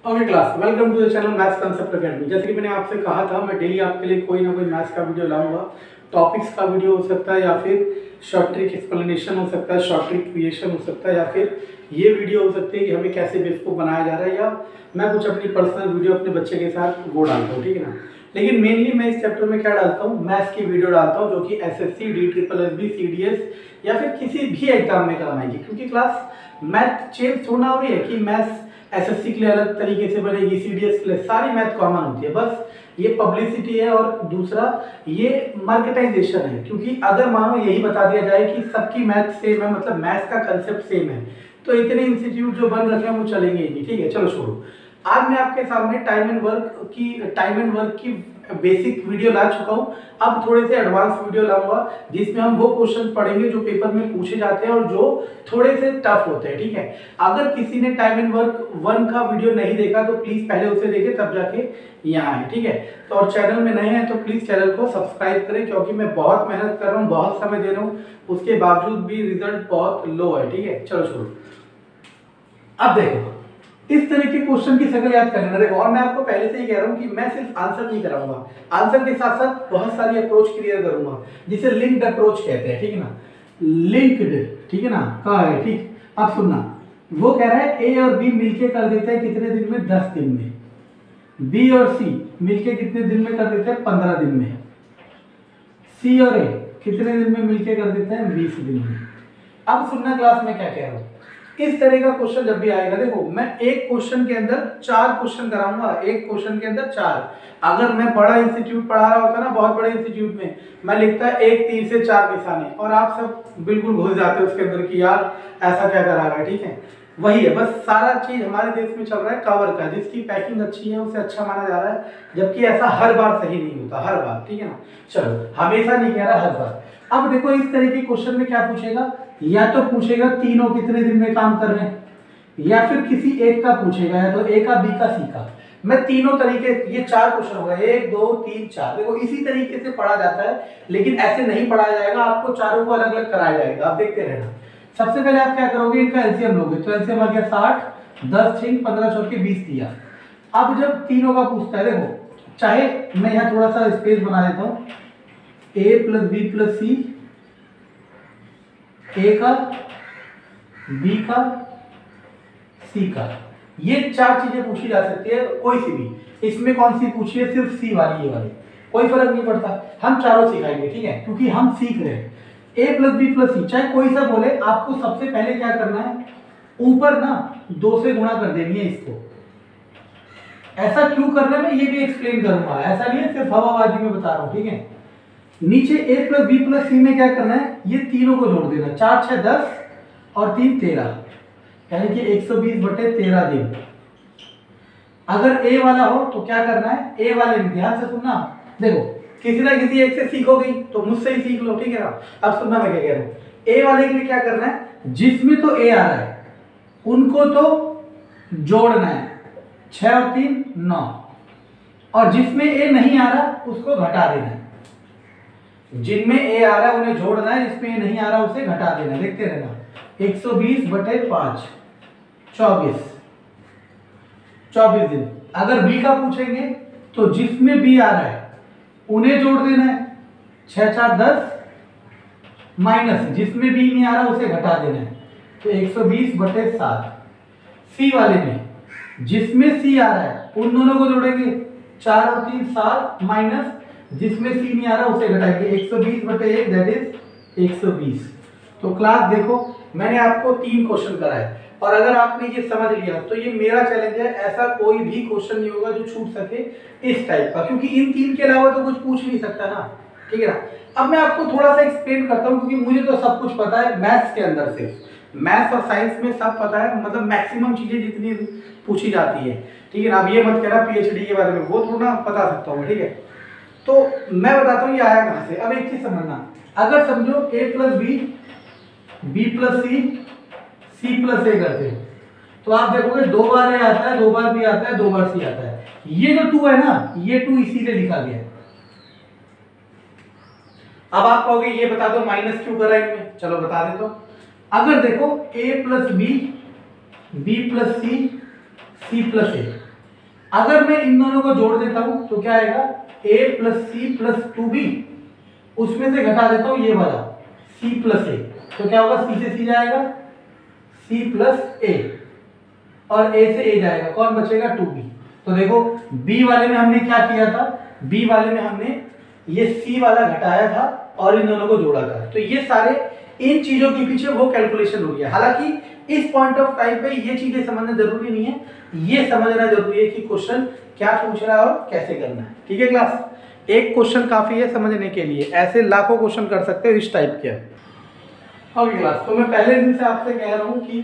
Okay class, welcome to the channel maths concept academy. जैसे कि मैंने आपसे कहा था, मैं डेली आपके लिए कोई ना कोई मैथ्स का वीडियो लाऊंगा। टॉपिक्स का वीडियो हो सकता है, या फिर शॉर्ट ट्रिक एक्सप्लेनेशन हो सकता है, शॉर्ट ट्रिक क्रिएशन हो सकता है, या फिर ये वीडियो हो सकती है कि हमें कैसे बेवकूफ़ बनाया जा रहा है, या मैं कुछ अपनी पर्सनल वीडियो अपने बच्चे के साथ वो डालता हूँ, ठीक है ना। लेकिन मेनली मैं इस चैप्टर में क्या डालता हूँ, मैथ्स की वीडियो डालता हूँ, जो कि एसएससी, DSSB, CDS या फिर किसी भी एग्जाम में काम आएगी। क्योंकि क्लास मैथ चेंज थोड़ा हो रही है कि मैथ्स एसएससी के लिए अलग तरीके से बनेगी, सीडीएस के लिए सारी मैथ कॉमन होती है। बस ये पब्लिसिटी है और दूसरा ये मार्केटाइजेशन है। क्योंकि अगर मानो यही बता दिया जाए कि सबकी मैथ सेम है, मतलब मैथ्स का कंसेप्ट सेम है, तो इतने इंस्टीट्यूट जो बन रखे हैं वो चलेंगे ही नहीं। ठीक है, चलो छोड़ो। आज मैं आपके सामने टाइम एंड वर्क की बेसिक वीडियो ला चुका हूँ। अब थोड़े से एडवांस वीडियो लाऊंगा जिसमें हम वो क्वेश्चन पढ़ेंगे जो पेपर में पूछे जाते हैं और जो थोड़े से टफ होते हैं। ठीक है, अगर किसी ने टाइम एंड वर्क 1 का वीडियो नहीं देखा तो प्लीज पहले उसे देखे, तब जाके यहाँ आए। ठीक है, तो और चैनल में नए हैं तो प्लीज चैनल को सब्सक्राइब करें, क्योंकि मैं बहुत मेहनत कर रहा हूँ, बहुत समय दे रहा हूँ, उसके बावजूद भी रिजल्ट बहुत लो है। ठीक है, चलो छोड़ो। अब देखो, इस तरह के क्वेश्चन की शक्ल याद करना देखो, और मैं आपको पहले से ही कह रहा हूं कि मैं सिर्फ आंसर नहीं कराऊंगा, आंसर के साथ साथ बहुत सारी अप्रोच क्लियर करूंगा, जिसे लिंक्ड अप्रोच कहते हैं। ठीक है ना, लिंक्ड, ठीक है ना, कहा है। ठीक, अब सुनना, वो कह रहा है ए और बी मिलके कर देते हैं कितने दिन में? 10 दिन में। बी और सी मिलके कितने दिन में कर देते हैं? 15 दिन में। सी और ए कितने दिन में मिलके कर देते हैं? 20 दिन में। अब सुनना क्लास में क्या कह रहा हूं। इस तरह का क्वेश्चन जब भी आएगा, देखो मैं एक क्वेश्चन के अंदर 4 क्वेश्चन कराऊंगा, एक क्वेश्चन के अंदर 4। अगर मैं बड़ा इंस्टीट्यूट पढ़ा रहा होता ना, बहुत बड़े इंस्टीट्यूट में मैं लिखता 1 तीर से 4 निशाने, और आप सब बिल्कुल घुस जाते उसके अंदर कि यार ऐसा क्या करा रहा है। ठीक है, वही है, बस सारा चीज हमारे देश में चल रहा है कवर का, जिसकी पैकिंग अच्छी है उसे अच्छा माना जा रहा है, जबकि ऐसा हर बार सही नहीं होता, हर बार। ठीक है ना, चलो हमेशा नहीं कह रहा, हर बार। अब देखो इस तरह के क्वेश्चन में क्या पूछेगा, या तो पूछेगा तीनों कितने दिन में काम कर रहे हैं, या फिर किसी एक का पूछेगा, या तो ए का, बी का, सी का। मैं तीनों तरीके, ये 4 क्वेश्चन होगा, 1 2 3 4। देखो इसी तरीके से पढ़ा जाता है, लेकिन ऐसे नहीं पढ़ाया जाएगा, आपको चारों को अलग अलग कराया जाएगा। आप देखते रहना। सबसे पहले आप क्या करोगे, इनका एलसीएम लोगे, तो एलसीएम आ गया 60, 10 6 15 चौके 20 दिया। अब जब तीनों का पूछता है, देखो चाहे मैं यहाँ थोड़ा सा स्पेस बना देता हूँ, ए प्लस बी प्लस सी, ए का, बी का, सी का, ये 4 चीजें पूछी जा सकती है, कोई सी भी। इसमें कौन सी पूछी है? सिर्फ सी वाली, ये वाली, कोई फर्क नहीं पड़ता, हम चारों सिखाएंगे। ठीक है, क्योंकि हम सीख रहे हैं। ए प्लस बी प्लस सी, चाहे कोई सा बोले, आपको सबसे पहले क्या करना है, ऊपर ना 2 से गुणा कर देनी है इसको। ऐसा क्यों करना है मैं ये भी एक्सप्लेन करूंगा, ऐसा नहीं है सिर्फ हवाबाजी में बता रहा हूं। ठीक है, नीचे ए प्लस बी प्लस सी में क्या करना है, ये तीनों को जोड़ देना, 4 6 10 और 3 13, यानी कि 120/13 दिन। अगर ए वाला हो तो क्या करना है, ए वाले में ध्यान से सुनना, देखो किसी ना किसी एक से सीखोगे तो मुझसे ही सीख लो। ठीक है ना, अब सुनना मैं क्या कह रहा हूँ। ए वाले के लिए क्या करना है, जिसमें तो ए आ रहा है उनको तो जोड़ना है, 6 और 3 9, और जिसमें ए नहीं आ रहा उसको घटा देना है। जिनमें ए आ रहा है उन्हें जोड़ना है, जिसमें ए नहीं आ रहा उसे घटा देना। देखते रहना, 120/5 24 दिन। अगर बी का पूछेंगे तो जिसमें बी आ रहा है उन्हें जोड़ देना है, 6 4 10 माइनस जिसमें बी नहीं आ रहा उसे घटा देना है, तो 120/7। सी वाले में जिसमें सी आ रहा है उन दोनों को जोड़ेंगे, 4 और 3 7 माइनस जिसमें सी नहीं आ रहा उसे घटाएंगे, 120/1 दैट इज 120। तो क्लास देखो, मैंने आपको 3 क्वेश्चन कराए, और अगर आपने ये समझ लिया तो ये मेरा चैलेंज है, ऐसा कोई भी क्वेश्चन नहीं होगा जो छूट सके इस टाइप का, क्योंकि इन 3 के अलावा तो कुछ पूछ नहीं सकता ना। ठीक है ना, अब मैं आपको थोड़ा सा एक्सप्लेन करता हूँ, क्योंकि मुझे तो सब कुछ पता है मैथ्स के अंदर से, मैथ्स और साइंस में सब पता है, मतलब मैक्सिमम चीजें जितनी पूछी जाती है। ठीक है ना, अब ये मत कहना PhD के बारे में, वो थोड़ा बता सकता हूँ। ठीक है, तो मैं बताता हूँ ये आया कहाँ से। अब एक चीज समझना, अगर समझो a plus B, B plus C, C plus A करते हैं, तो आप देखोगे 2 बार ए आता है, 2 बार बी आता है, 2 बार सी आता है। ये जो 2 है ना, ये 2 इसीलिए लिखा गया है। अब आप कहोगे ये बता दो माइनस क्यों करा इनमें, चलो बता देता हूं। अगर देखो a plus B, B plus C, C plus A, अगर मैं इन दोनों को जोड़ देता हूं तो क्या आएगा, a plus C plus 2b, उसमें से घटा देता हूं ये वाला c प्लस a, तो क्या होगा, c से c जाएगा c प्लस a और a से a जाएगा, कौन बचेगा 2b। तो देखो b वाले में हमने क्या किया था, b वाले में हमने ये c वाला घटाया था और इन दोनों को जोड़ा था। तो ये सारे इन चीजों के पीछे वो कैलकुलेशन हो रही है। हालांकि इस पॉइंट ऑफ टाइम पे ये चीजें समझना जरूरी नहीं है, ये समझना जरूरी है कि क्वेश्चन क्या पूछ रहा है और कैसे करना है। ठीक है क्लास, एक क्वेश्चन काफी है समझने के लिए, ऐसे लाखों क्वेश्चन कर सकते हो इस टाइप के। ओके क्लास, तो मैं पहले दिन से आपसे कह रहा हूँ कि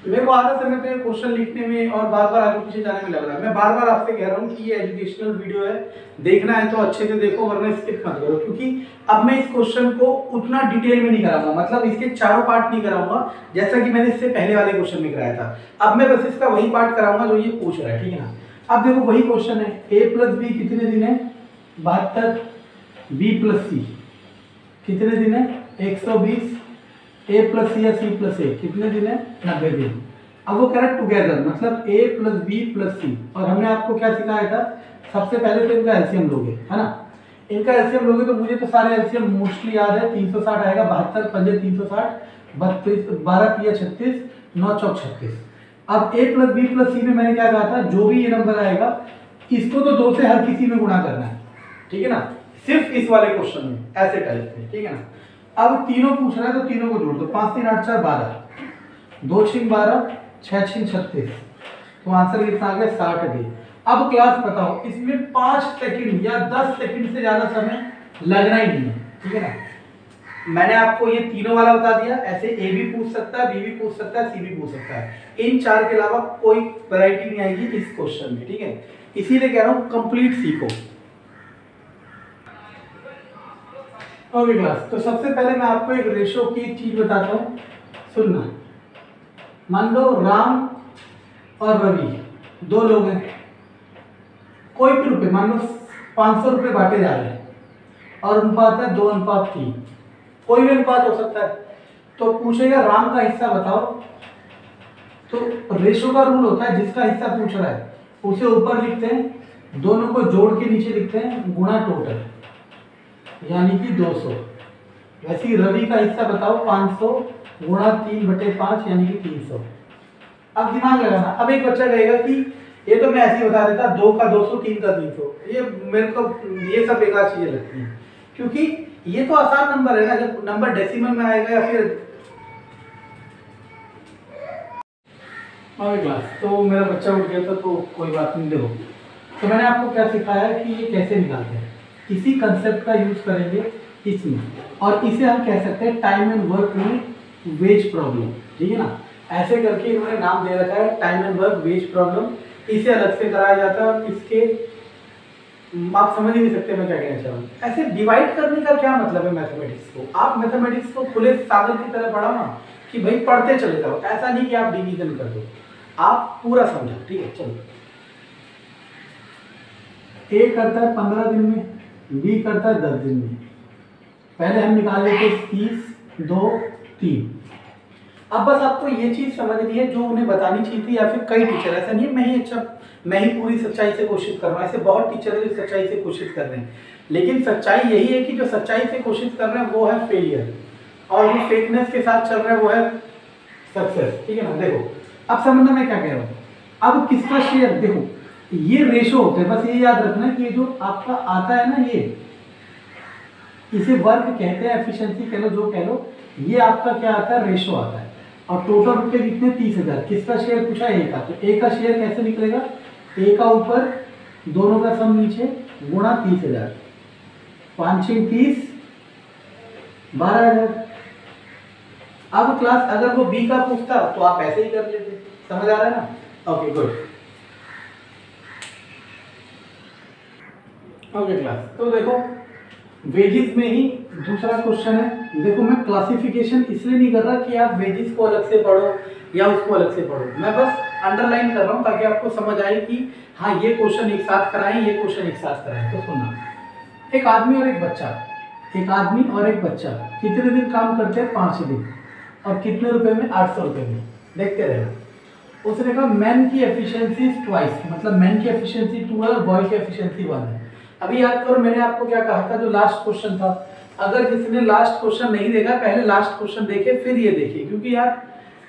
मेरे को आधा समय पे क्वेश्चन लिखने में और बार बार आगे पीछे जाने में लग रहा है। मैं बार बार आपसे कह रहा हूँ कि ये एजुकेशनल वीडियो है, देखना है तो अच्छे से देखो वरना स्किप मत करो, क्योंकि अब मैं इस क्वेश्चन को उतना डिटेल में नहीं कराऊंगा, मतलब इसके चारों पार्ट नहीं कराऊंगा जैसा कि मैंने इससे पहले वाले क्वेश्चन में कराया था। अब मैं बस इसका वही पार्ट कराऊंगा जो ये पूछ रहा है, ठीक है ना। अब देखो वही क्वेश्चन है, a प्लस बी कितने दिन है 72, b प्लस सी कितने दिन है 120, a प्लस सी या c प्लस ए कितने दिन है 90 दिन। अब वो कह रहा है टुगेदर, मतलब a प्लस बी प्लस सी, और हमने आपको क्या सिखाया था, सबसे पहले तो इनका एलसीएम लोगे, है ना। इनका एलसीएम लोगे तो मुझे तो सारे एलसीएम मोस्टली याद है, 360 आएगा, 72 पंजे 360, 32 12 तिया 36, 9 चौक 36। अब a प्लस बी प्लस सी में मैंने क्या कहा था, जो भी ये नंबर आएगा इसको तो 2 से हर किसी में गुणा करना है, ठीक है ना, सिर्फ इस वाले क्वेश्चन में ऐसे टाइप में, ठीक है ना। अब तीनों पूछ रहा है तो तीनों को जोड़ दो, 5 3 8 4 12, 2 6 12, 6 6 36, तो आंसर कितना आ गया 60 डे। अब क्लास बताओ, इसमें 5 सेकंड या 10 सेकंड से ज्यादा समय लगना ही नहीं है, ठीक है ना। मैंने आपको ये तीनों वाला बता दिया, ऐसे ए भी पूछ सकता है, बी भी पूछ सकता है, सी भी पूछ सकता है, इन 4 के अलावा कोई वैरायटी नहीं आएगी इस क्वेश्चन में, ठीक है। इसीलिए कह रहा हूं कंप्लीट सीखो। ओके क्लास, तो सबसे पहले मैं आपको एक रेशो की एक चीज बताता हूँ, सुनना। मान लो राम और रवि 2 लोग हैं, कोई भी रुपए मान लो 500 रुपये बांटे जा रहे हैं और अनुपात है 2:3, कोई भी अनुपात हो सकता है। तो पूछेगा राम का हिस्सा बताओ, तो रेशो का रूल होता है, जिसका हिस्सा पूछ रहा है उसे ऊपर लिखते हैं, दोनों को जोड़ के नीचे लिखते हैं गुणा टोटल, यानी कि 200। वैसे ही रवि का हिस्सा बताओ 500 गुणा 3/5 यानी कि 300। अब दिमाग लगाना, अब एक बच्चा कहेगा कि ये तो मैं ऐसे ही बता देता, 2 का 200, 3 का 300, ये मेरे को ये सब बेकार चीजें लगती हैं, क्योंकि ये तो आसान नंबर है ना। जब नंबर डेसिमल में आएगा या फिर क्लास, तो मेरा बच्चा उठ गया था तो कोई बात नहीं। देखो, तो मैंने आपको क्या सिखाया कि ये कैसे निकालते हैं, इसी कंसेप्ट का यूज करेंगे इसमें, और इसे हम कह सकते हैं टाइम एंड वर्क में वेज प्रॉब्लम, ठीक है ना। ऐसे करके इन्होंने नाम दे रखा है time and work wage problem, इसे अलग से कराया जाता है। और इसके आप समझ ही नहीं सकते मैं क्या कहना चाह रहा हूँ। ऐसे डिवाइड करने का क्या मतलब है मैथमेटिक्स को, आप मैथमेटिक्स को खुले सागर की तरह पढ़ाओ ना, कि भाई पढ़ते चले जाओ, ऐसा नहीं कि आप डिवीजन कर दो, आप पूरा समझो, ठीक है। चलो, ए करता है 15 दिन में, बी करता है 10 दिन में। पहले हम निकाल लेते 30 2 3। अब बस आपको ये चीज समझनी है जो उन्हें बतानी चाहिए थी, या फिर कई टीचर, ऐसा नहीं है मैं ही पूरी सच्चाई से कोशिश कर रहा हूँ, ऐसे बहुत टीचर है जो सच्चाई से कोशिश कर रहे हैं, लेकिन सच्चाई यही है कि जो सच्चाई से कोशिश कर रहे हैं वो है फेलियर, और जो फेकनेस के साथ चल रहे हैं वो है सक्सेस, ठीक है ना। देखो अब समझना मैं क्या कह रहा हूँ। अब किसका शेयर, देखो ये रेशो होते हैं, बस ये याद रखना कि ये जो आपका आता है ना, ये इसे वर्क कहते हैं, एफिशिएंसी कह लो जो कह लो, ये आपका क्या आता है, रेशो आता है। और टोटल रुपए कितने 30,000, किसका शेयर पूछा, ए का, तो ए का शेयर कैसे निकलेगा, ए का ऊपर दोनों का सम नीचे गुणा 30,000, 5 6 30 12,000। अब क्लास अगर वो बी का पूछता तो आप ऐसे ही कर लेते, समझ आ रहा है ना। Okay good. ओके क्लास, तो देखो वेजेस में ही दूसरा क्वेश्चन है। देखो मैं क्लासिफिकेशन इसलिए नहीं कर रहा कि आप वेजेस को अलग से पढ़ो या उसको अलग से पढ़ो, मैं बस अंडरलाइन कर रहा हूँ ताकि आपको समझ आए कि हाँ ये क्वेश्चन एक साथ कराएं, ये क्वेश्चन एक साथ कराएं। तो सुनना, एक आदमी और एक बच्चा, एक आदमी और एक बच्चा कितने दिन काम करते हैं, 5 दिन, और कितने रुपए में, 800 रुपये में। देखते रहना। उसने कहा मैन की एफिशिएंसी ट्वाइस, मतलब मैन की एफिशिएंसी 2 है और बॉय की एफिशिएंसी 1 है। अभी याद करो मैंने आपको क्या कहा था, जो लास्ट क्वेश्चन था, अगर किसी ने लास्ट क्वेश्चन नहीं देखा पहले लास्ट क्वेश्चन देखे फिर ये देखे, क्योंकि यार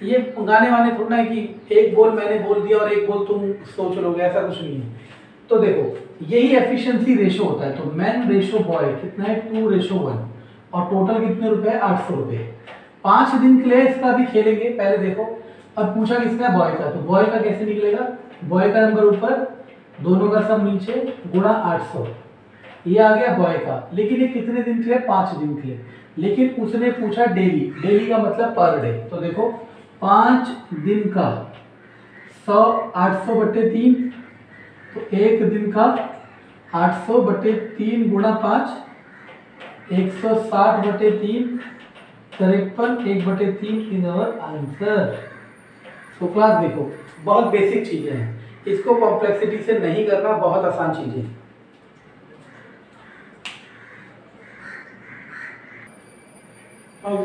ये गाने वाने थोड़ा है कि एक बोल मैंने बोल दिया और एक बोल तुम सोच लोगे, ऐसा कुछ नहीं है। तो देखो यही एफिशिएंसी रेशो होता है, तो मैन रेशो बॉय कितना है 2:1 और टोटल कितने रुपए 800 रुपए। 5 दिन के लिए इसका भी खेलेंगे, पहले देखो अब पूछा किसका है बॉय का, तो बॉय का कैसे निकलेगा, बॉय का नंबर ऊपर दोनों का सम नीचे गुणा 800, ये आ गया बॉय का। लेकिन ये कितने दिन के लिए 5 दिन के लिए, लेकिन उसने पूछा डेली, डेली का मतलब पर डे, तो देखो 5 दिन का 100 800/3, तो एक दिन का 800/3 गुणा 5 160/3 53 1/3 इज अवर आंसर। तो क्लास देखो बहुत बेसिक चीजें हैं, इसको कॉम्प्लेक्सिटी से नहीं करना, बहुत आसान चीजें।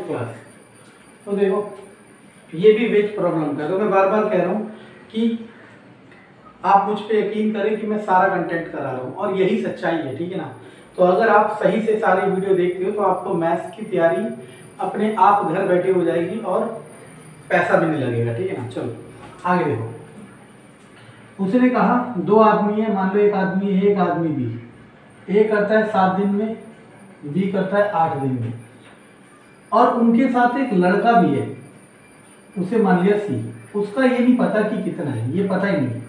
क्लास तो देखो ये भी वेज प्रॉब्लम का, तो मैं बार बार कह रहा हूँ कि आप मुझ पे यकीन करें कि मैं सारा कंटेंट करा रहा हूँ और यही सच्चाई है, ठीक है ना। तो अगर आप सही से सारी वीडियो देखते हो तो आपको मैथ्स की तैयारी अपने आप घर बैठे हो जाएगी और पैसा भी नहीं लगेगा, ठीक है ना। चलो आगे देखो, उसने कहा 2 आदमी है, मान लो एक आदमी है एक आदमी बी, ए करता है 7 दिन में, बी करता है 8 दिन में, और उनके साथ एक लड़का भी है, उसे मान लिया सी, उसका ये नहीं पता कि कितना है, ये पता ही नहीं,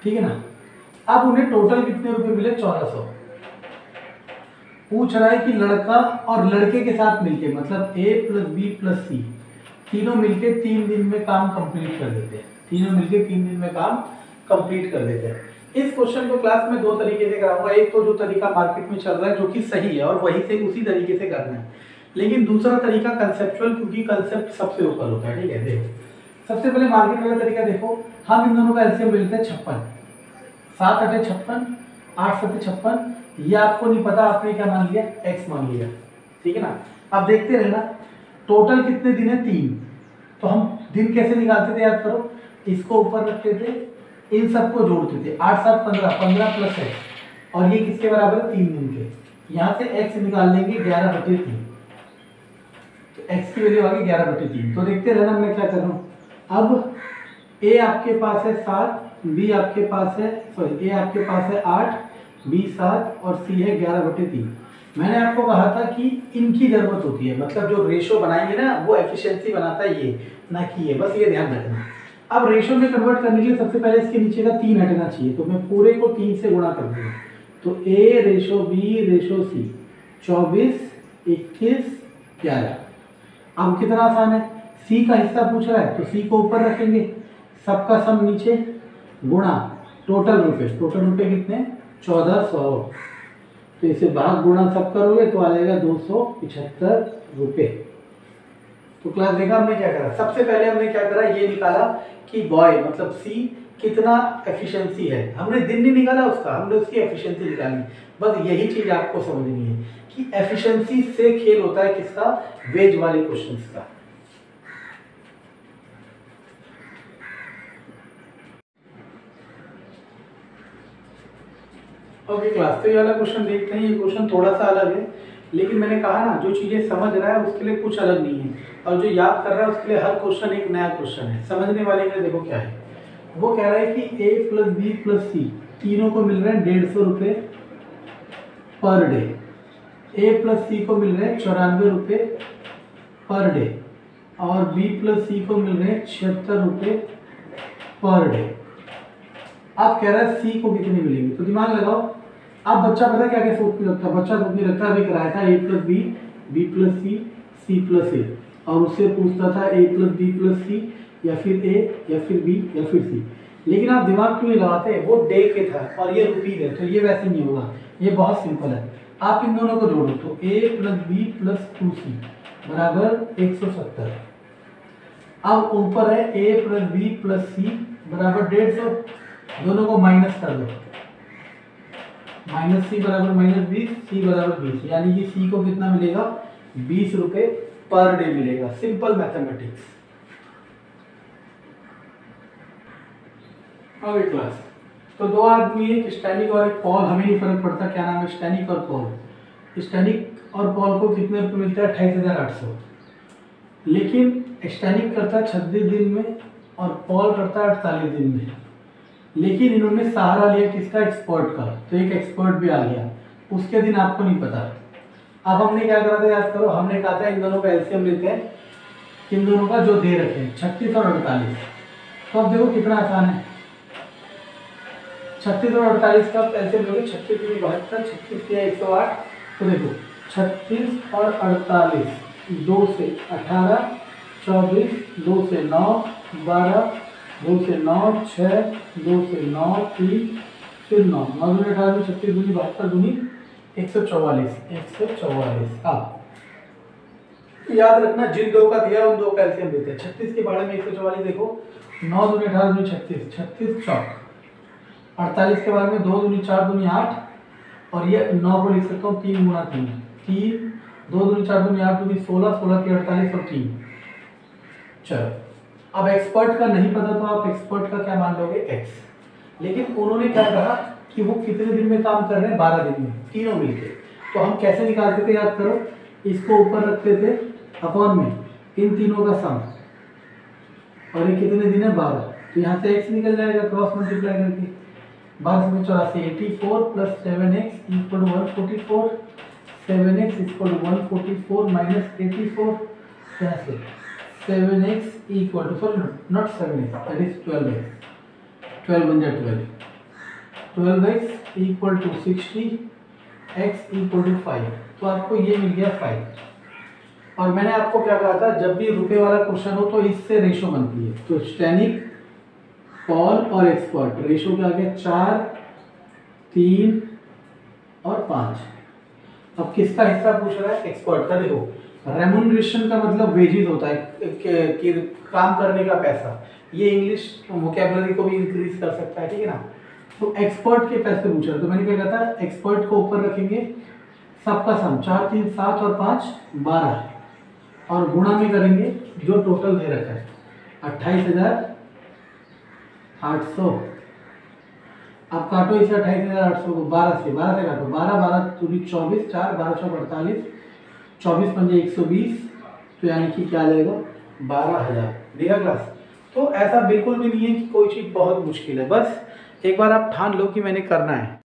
ठीक है ना। अब उन्हें टोटल कितने रुपए मिले 1400। पूछ रहा है कि लड़का और लड़के के साथ मिलके, मतलब ए प्लस बी प्लस सी तीनों मिलके 3 दिन में काम कंप्लीट कर देते हैं, तीनों मिलके 3 दिन में काम कंप्लीट कर देते हैं। इस क्वेश्चन को क्लास में 2 तरीके से कराऊंगा, एक तो जो तरीका मार्केट में चल रहा है जो कि सही है और वही से उसी तरीके से करना है, लेकिन दूसरा तरीका कंसेप्चुअल, क्योंकि कंसेप्ट सबसे ऊपर होता है, ठीक है। देखो सबसे पहले मार्केट वाला तरीका देखो, हम इन दोनों का एलसीएम ले लेते हैं 56, 7 8 56, 8 7 56, ये आपको नहीं पता, आपने क्या मान लिया x मान लिया, ठीक है ना। अब देखते रहना टोटल कितने दिन है 3, तो हम दिन कैसे निकालते थे याद करो, इसको ऊपर रखते थे, इन सबको जोड़ते थे, 8 7 15, 15 प्लस x, और ये किसके बराबर है 3 दिन के, यहाँ से x निकाल लेंगे 11/3, तो x की वैल्यू आ गई 11/3। तो देखते रहना मैं क्या कर रहा हूँ, अब a आपके पास है 7, b आपके पास है a आपके पास है 8, b 7 और c है 11/3। मैंने आपको कहा था कि इनकी जरूरत होती है, मतलब जो रेशो बनाएंगे ना वो एफिशिएंसी बनाता है ये, ना कि ये, बस ये ध्यान रखना। अब रेशो में कन्वर्ट करने के लिए सबसे पहले इसके नीचे का 3 हटना चाहिए, तो मैं पूरे को 3 से गुणा कर दूंगा, तो a ratio b ratio c 24 21 11। अब कितना आसान है, सी का हिस्सा पूछ रहा है तो सी को ऊपर रखेंगे, सबका सम नीचे गुणा टोटल रुपए, टोटल रुपए कितने 1400, तो इसे भाग गुणा सब करोगे तो आ जाएगा 275 रुपए। तो क्लास देखा हमने क्या करा, सबसे पहले हमने क्या करा, ये निकाला कि बॉय मतलब सी कितना एफिशिएंसी है, हमने दिन नहीं निकाला उसका, हमने उसकी एफिशिएंसी निकाली। बस यही चीज आपको समझनी है कि एफिशिएंसी से खेल होता है किसका, वेज वाले क्वेश्चंस का। ओके क्लास, तो ये वाला क्वेश्चन देखते हैं। ये क्वेश्चन थोड़ा सा अलग है, लेकिन मैंने कहा ना जो चीजें समझ रहा है उसके लिए कुछ अलग नहीं है, और जो याद कर रहा है उसके लिए हर क्वेश्चन एक नया क्वेश्चन है। समझने वाले के लिए देखो क्या है, वो कह रहा है कि a प्लस बी प्लस सी तीनों को मिल रहे हैं 150 रुपये पर डे, a प्लस सी को मिल रहे हैं 94 रुपये पर डे, और b प्लस सी को मिल रहे हैं 76 रुपये पर डे। आप कह रहा है सी को कितने मिलेंगे, तो दिमाग लगाओ। अब बच्चा पता क्या क्या सोचने लगता है, बच्चा सोचने लगता है, अभी कराया था a plus B, B plus C, C plus A, और उससे पूछता था a plus B plus C, या फिर a या फिर b या फिर c। लेकिन आप दिमाग क्यों नहीं लगाते, वो डे के था और ये रुपीज है, तो ये वैसे नहीं होगा, ये बहुत सिंपल है। आप इन दोनों को जोड़ो, तो a plus B plus 2c बराबर 170। अब ऊपर है a प्लस बी प्लस सी बराबर 150, दोनों को माइनस कर दो, माइनस सी बराबर माइनस 20, सी बराबर 20, यानी कि सी को कितना मिलेगा 20 रुपये पर डे मिलेगा। Simple mathematics. अगली क्लास। तो दो आदमी, एक स्टैनिक और एक पॉल, हमें नहीं फर्क पड़ता क्या नाम है स्टैनिक और पॉल। स्टैनिक और पॉल को कितने रुपये मिलता है? 28,800। लेकिन स्टैनिक करता है 36 दिन में और पॉल करता है 48 दिन में। लेकिन इन्होंने सहारा लिया किसका? एक्सपर्ट का। तो एक एक्सपर्ट भी आ गया, उसके दिन आपको नहीं पता। अब हमने क्या करा था याद करो, हमने कहा था इन दोनों का एलसीएम लेते हैं, इन दोनों का जो दे रखे हैं 36 और 48। तो अब देखो कितना आसान है, 36 और 48 का एलसीएम लोगे, 36 दूनी 72, 36 या 108। तो देखो 36 और 48, 2 से 18, 24, 2 से 9, 12, 2 से 9, 6, 2 से 9, 3, फिर 9, 9 दूनी 18, 36 दूनी 72 दूनी 144, 144। हाँ याद रखना, जिन दो का दिया उन दो का एलसीएम देते हैं। 36 के बारे में 144 देखो, 9 दूनी 18 दूनी 36, 36 चौक। 48 के बारे में 2 दूनी 4 दूनी 8, और ये 9 को लिख सकता हूँ 3 गुना 3, 3, 2 दूनी 4 दूनी 8 दूनी 16, 16 के 48 और 3। चलो अब एक्सपर्ट का नहीं पता तो आप एक्सपर्ट का क्या मान लोगे? एक्स। लेकिन उन्होंने क्या कहा कि वो कितने दिन में काम कर रहे हैं? 12 दिन में, तीनों मिलके। तो हम कैसे निकालते थे याद करो, इसको ऊपर रखते थे अपॉन में इन तीनों का सम, और ये कितने दिन है? 12। तो यहाँ से x निकल जाएगा क्रॉस मल्टीप्लाई करके, 12 से 84, 84 plus 7x equal to 144, 7x equal to 144 minus 84, यहाँ से 7x equal to, sorry not 7x, that is 12x, 12 बन जाए 12, 12x equal to 60, x equal to 5। तो आपको ये मिल गया 5। और मैंने आपको क्या कहा था, जब भी रुपए वाला क्वेश्चन हो तो इससे रेशो बनती है। तो स्टैनिक, पॉल और एक्सपर्ट, रेशो क्या आ गया? 4, 3 और 5। अब किसका हिस्सा पूछ रहा है? एक्सपर्ट का। देखो रेमुनरेशन का मतलब वेजेस होता है कि काम करने का पैसा। ये इंग्लिश वोकैबुलरी को भी इंक्रीज कर सकता है, ठीक है ना। तो एक्सपर्ट के पैसे पूछ रहा है, तो मैंने क्या कहा था, एक्सपर्ट को ऊपर रखेंगे, सबका सम 4, 3, 7 और 5 12, और गुणा में करेंगे जो टोटल दे रखा है 28,800। अब काटो इसे 28,800 को 12 से काटो, 12, 12 दूनी 24, 4, 12 चौक 48, 24 पंजे 120। तो यानी कि क्या आ जाएगा? 12,000। देखा क्लास? तो ऐसा बिल्कुल भी नहीं है कि कोई चीज़ बहुत मुश्किल है, बस एक बार आप ठान लो कि मैंने करना है।